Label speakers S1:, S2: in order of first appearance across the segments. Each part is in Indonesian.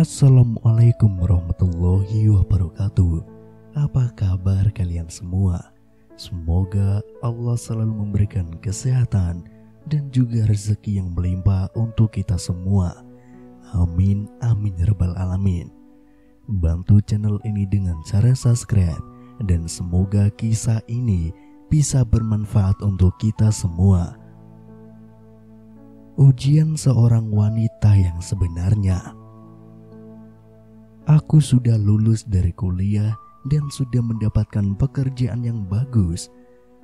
S1: Assalamualaikum warahmatullahi wabarakatuh. Apa kabar kalian semua? Semoga Allah selalu memberikan kesehatan dan juga rezeki yang melimpah untuk kita semua. Amin, amin ya rabbal alamin. Bantu channel ini dengan cara subscribe, dan semoga kisah ini bisa bermanfaat untuk kita semua. Ujian seorang wanita yang sebenarnya. Aku sudah lulus dari kuliah dan sudah mendapatkan pekerjaan yang bagus.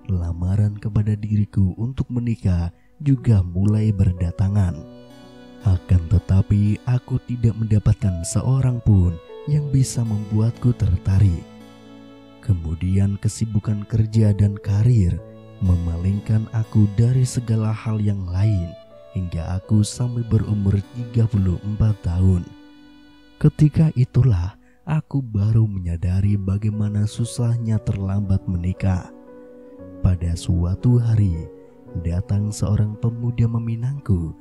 S1: Lamaran kepada diriku untuk menikah juga mulai berdatangan. Akan tetapi aku tidak mendapatkan seorang pun yang bisa membuatku tertarik. Kemudian kesibukan kerja dan karir memalingkan aku dari segala hal yang lain hingga aku sampai berumur 34 tahun. Ketika itulah aku baru menyadari bagaimana susahnya terlambat menikah. Pada suatu hari, datang seorang pemuda meminangku.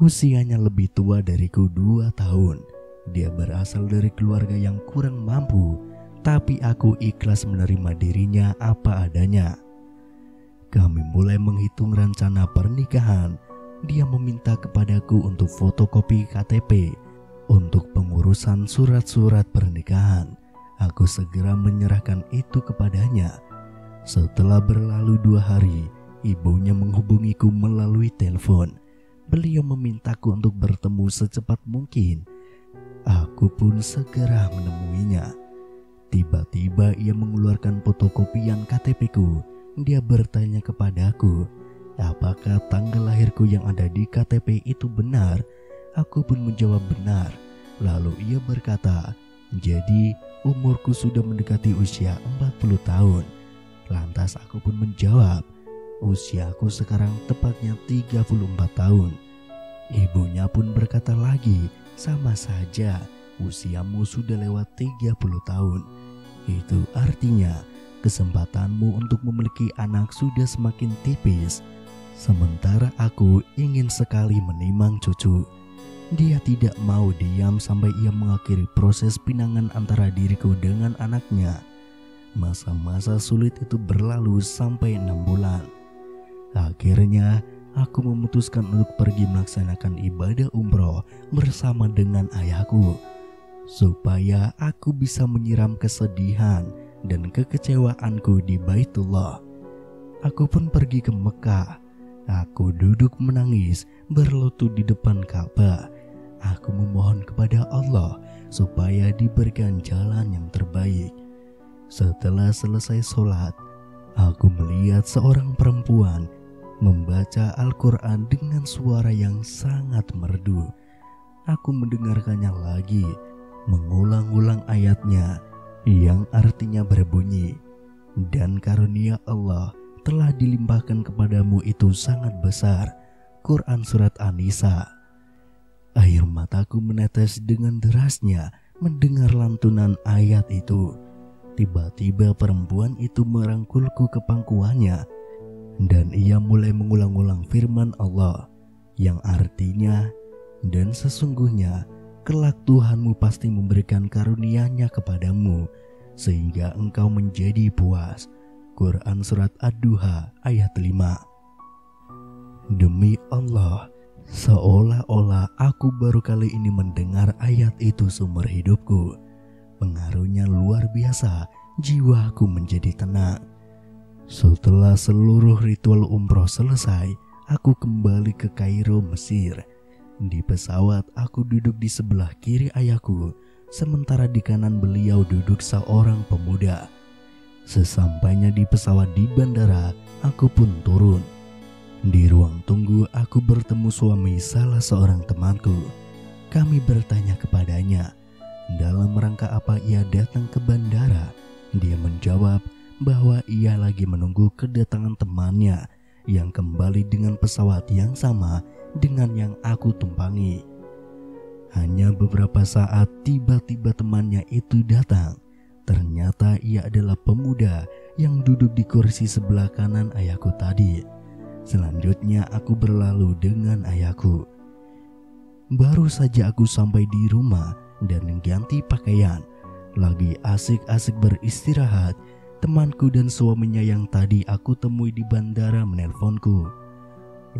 S1: Usianya lebih tua dariku 2 tahun. Dia berasal dari keluarga yang kurang mampu, tapi aku ikhlas menerima dirinya apa adanya. Kami mulai menghitung rencana pernikahan. Dia meminta kepadaku untuk fotokopi KTP untuk pengurusan surat-surat pernikahan. Aku segera menyerahkan itu kepadanya. Setelah berlalu 2 hari, ibunya menghubungiku melalui telepon. Beliau memintaku untuk bertemu secepat mungkin. Aku pun segera menemuinya. Tiba-tiba ia mengeluarkan fotokopian KTP-ku. Dia bertanya kepadaku, apakah tanggal lahirku yang ada di KTP itu benar? Aku pun menjawab benar. Lalu ia berkata, jadi umurku sudah mendekati usia 40 tahun. Lantas aku pun menjawab, usiaku sekarang tepatnya 34 tahun. Ibunya pun berkata lagi, sama saja, usiamu sudah lewat 30 tahun. Itu artinya kesempatanmu untuk memiliki anak sudah semakin tipis. Sementara aku ingin sekali menimang cucu. Dia tidak mau diam sampai ia mengakhiri proses pinangan antara diriku dengan anaknya. Masa-masa sulit itu berlalu sampai 6 bulan. Akhirnya aku memutuskan untuk pergi melaksanakan ibadah umroh bersama dengan ayahku, supaya aku bisa menyiram kesedihan dan kekecewaanku di Baitullah. Aku pun pergi ke Mekah. Aku duduk menangis berlutut di depan Ka'bah. Aku memohon kepada Allah supaya diberikan jalan yang terbaik. Setelah selesai sholat, aku melihat seorang perempuan membaca Al-Quran dengan suara yang sangat merdu. Aku mendengarkannya lagi, mengulang-ulang ayatnya yang artinya berbunyi, dan karunia Allah telah dilimpahkan kepadamu itu sangat besar. Quran Surat An-Nisa. Air mataku menetes dengan derasnya mendengar lantunan ayat itu. Tiba-tiba perempuan itu merangkulku ke pangkuannya, dan ia mulai mengulang-ulang firman Allah yang artinya, dan sesungguhnya kelak Tuhanmu pasti memberikan karunia-Nya kepadamu sehingga engkau menjadi puas. Quran Surat Ad-Duha ayat 5. Demi Allah, seolah-olah aku baru kali ini mendengar ayat itu seumur hidupku. Pengaruhnya luar biasa, jiwaku menjadi tenang. Setelah seluruh ritual umroh selesai, aku kembali ke Kairo, Mesir. Di pesawat aku duduk di sebelah kiri ayahku, sementara di kanan beliau duduk seorang pemuda. Sesampainya di pesawat di bandara, aku pun turun. Di ruang tunggu aku bertemu suami salah seorang temanku. Kami bertanya kepadanya, dalam rangka apa ia datang ke bandara. Dia menjawab bahwa ia lagi menunggu kedatangan temannya yang kembali dengan pesawat yang sama dengan yang aku tumpangi. Hanya beberapa saat tiba-tiba temannya itu datang. Ternyata ia adalah pemuda yang duduk di kursi sebelah kanan ayahku tadi. Selanjutnya aku berlalu dengan ayahku. Baru saja aku sampai di rumah, dan ganti pakaian. Lagi asik-asik beristirahat, temanku dan suaminya yang tadi aku temui di bandara menelponku.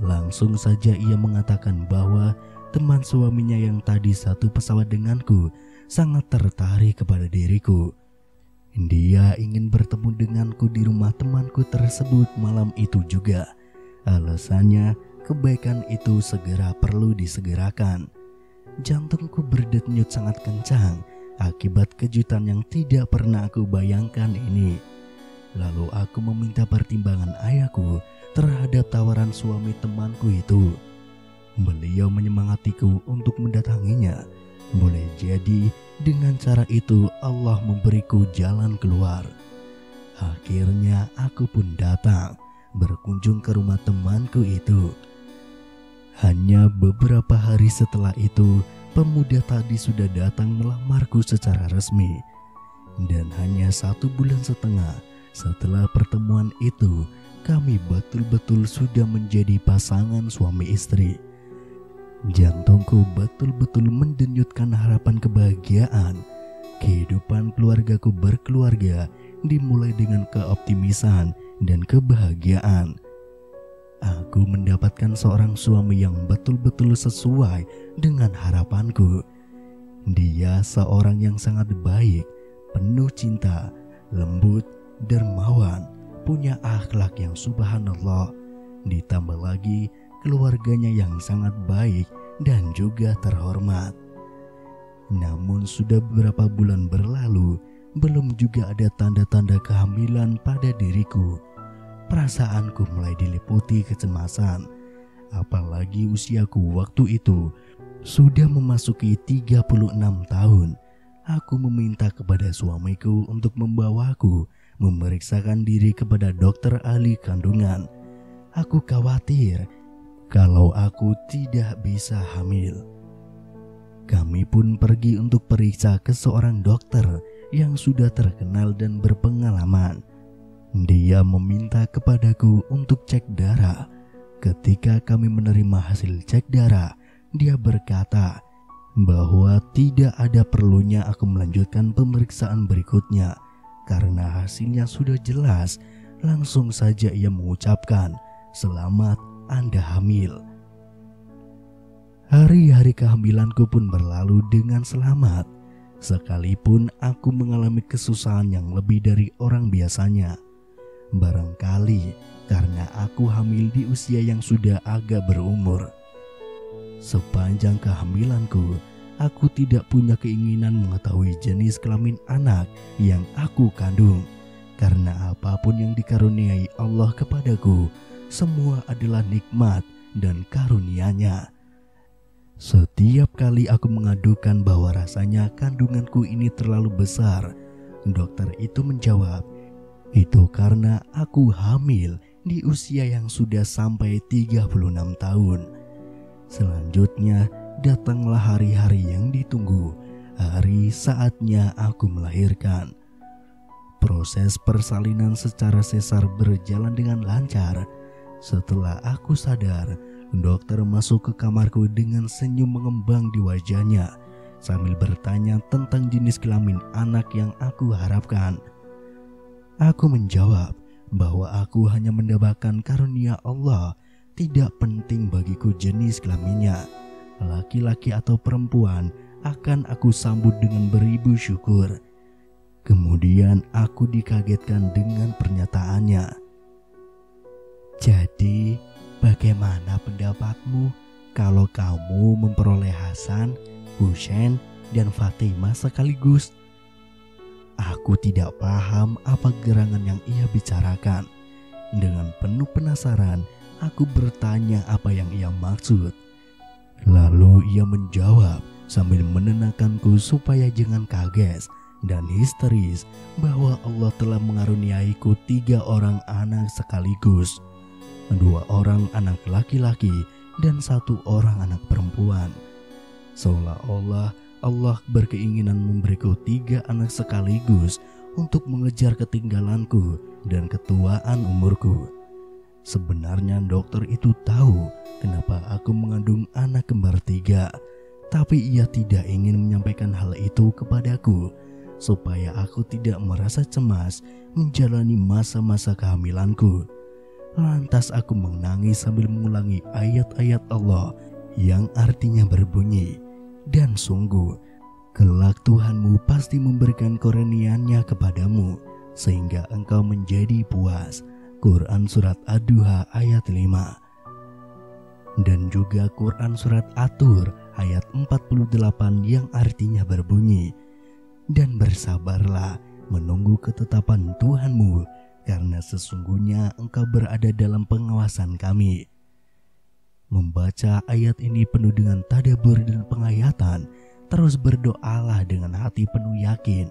S1: Langsung saja ia mengatakan bahwa teman suaminya yang tadi satu pesawat denganku sangat tertarik kepada diriku. Dia ingin bertemu denganku di rumah temanku tersebut malam itu juga. Alasannya, kebaikan itu segera perlu disegerakan. Jantungku berdenyut sangat kencang akibat kejutan yang tidak pernah aku bayangkan ini. Lalu aku meminta pertimbangan ayahku terhadap tawaran suami temanku itu. Beliau menyemangatiku untuk mendatanginya. Boleh jadi dengan cara itu Allah memberiku jalan keluar. Akhirnya aku pun datang berkunjung ke rumah temanku itu. Hanya beberapa hari setelah itu, pemuda tadi sudah datang melamarku secara resmi. Dan hanya 1,5 bulan setelah pertemuan itu, kami betul-betul sudah menjadi pasangan suami istri. Jantungku betul-betul mendenyutkan harapan kebahagiaan. Kehidupan keluargaku berkeluarga dimulai dengan keoptimisan dan kebahagiaan. Aku mendapatkan seorang suami yang betul-betul sesuai dengan harapanku. Dia seorang yang sangat baik, penuh cinta, lembut, dermawan, punya akhlak yang subhanallah. Ditambah lagi keluarganya yang sangat baik dan juga terhormat. Namun sudah beberapa bulan berlalu, belum juga ada tanda-tanda kehamilan pada diriku. Perasaanku mulai diliputi kecemasan. Apalagi usiaku waktu itu sudah memasuki 36 tahun. Aku meminta kepada suamiku untuk membawaku memeriksakan diri kepada dokter ahli kandungan. Aku khawatir kalau aku tidak bisa hamil. Kami pun pergi untuk periksa ke seorang dokter yang sudah terkenal dan berpengalaman. Dia meminta kepadaku untuk cek darah. Ketika kami menerima hasil cek darah, dia berkata bahwa tidak ada perlunya aku melanjutkan pemeriksaan berikutnya karena hasilnya sudah jelas. Langsung saja ia mengucapkan, "Selamat, Anda hamil." Hari-hari kehamilanku pun berlalu dengan selamat. Sekalipun aku mengalami kesusahan yang lebih dari orang biasanya. Barangkali karena aku hamil di usia yang sudah agak berumur. Sepanjang kehamilanku, aku tidak punya keinginan mengetahui jenis kelamin anak yang aku kandung. Karena apapun yang dikaruniai Allah kepadaku, semua adalah nikmat dan karunia-Nya. Setiap kali aku mengadukan bahwa rasanya kandunganku ini terlalu besar, dokter itu menjawab, "Itu karena aku hamil di usia yang sudah sampai 36 tahun. Selanjutnya datanglah hari-hari yang ditunggu, hari saatnya aku melahirkan. Proses persalinan secara sesar berjalan dengan lancar. Setelah aku sadar, dokter masuk ke kamarku dengan senyum mengembang di wajahnya sambil bertanya tentang jenis kelamin anak yang aku harapkan. Aku menjawab bahwa aku hanya mendapatkan karunia Allah, tidak penting bagiku jenis kelaminnya. Laki-laki atau perempuan akan aku sambut dengan beribu syukur. Kemudian aku dikagetkan dengan pernyataannya. "Jadi, bagaimana pendapatmu kalau kamu memperoleh Hasan, Husain, dan Fatimah sekaligus?" Aku tidak paham apa gerangan yang ia bicarakan. Dengan penuh penasaran, aku bertanya apa yang ia maksud. Lalu ia menjawab sambil menenangkanku supaya jangan kaget dan histeris bahwa Allah telah mengaruniaiku 3 orang anak sekaligus. 2 orang anak laki-laki dan 1 orang anak perempuan. Seolah-olah Allah berkeinginan memberiku 3 anak sekaligus untuk mengejar ketinggalanku dan ketuaan umurku. Sebenarnya dokter itu tahu kenapa aku mengandung anak kembar 3. tapi ia tidak ingin menyampaikan hal itu kepadaku supaya aku tidak merasa cemas menjalani masa-masa kehamilanku. Lantas aku menangis sambil mengulangi ayat-ayat Allah yang artinya berbunyi, "Dan sungguh, kelak Tuhanmu pasti memberikan kurnianya kepadamu sehingga engkau menjadi puas." Quran Surat Ad-Duha ayat 5. Dan juga Quran Surat At-Tur ayat 48 yang artinya berbunyi, "Dan bersabarlah menunggu ketetapan Tuhanmu, karena sesungguhnya engkau berada dalam pengawasan kami." Membaca ayat ini penuh dengan tadabbur dan penghayatan. Terus berdoalah dengan hati penuh yakin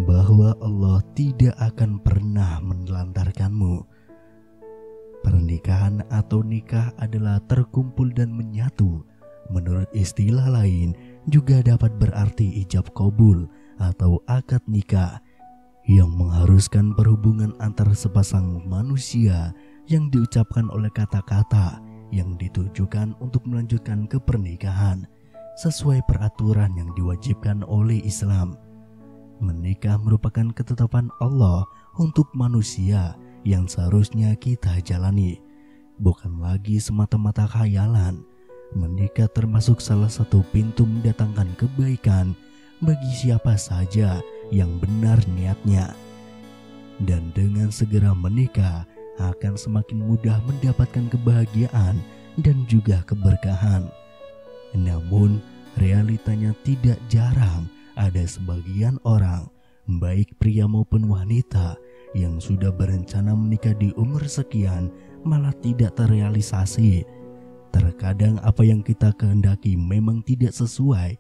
S1: bahwa Allah tidak akan pernah menelantarkanmu. Pernikahan atau nikah adalah terkumpul dan menyatu. Menurut istilah lain juga dapat berarti ijab qabul atau akad nikah, yang mengharuskan perhubungan antar sepasang manusia yang diucapkan oleh kata-kata yang ditujukan untuk melanjutkan ke pernikahan sesuai peraturan yang diwajibkan oleh Islam. Menikah merupakan ketetapan Allah untuk manusia yang seharusnya kita jalani, bukan lagi semata-mata khayalan. Menikah termasuk salah satu pintu mendatangkan kebaikan bagi siapa saja yang benar niatnya. Dan dengan segera menikah akan semakin mudah mendapatkan kebahagiaan dan juga keberkahan. Namun realitanya tidak jarang ada sebagian orang, baik pria maupun wanita, yang sudah berencana menikah di umur sekian malah tidak terrealisasi. Terkadang apa yang kita kehendaki memang tidak sesuai,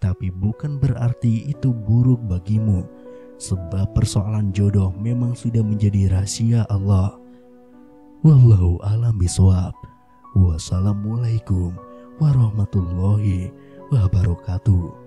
S1: tapi bukan berarti itu buruk bagimu, sebab persoalan jodoh memang sudah menjadi rahasia Allah. Wallahu a'lam bishawab. Wassalamualaikum warahmatullahi wabarakatuh.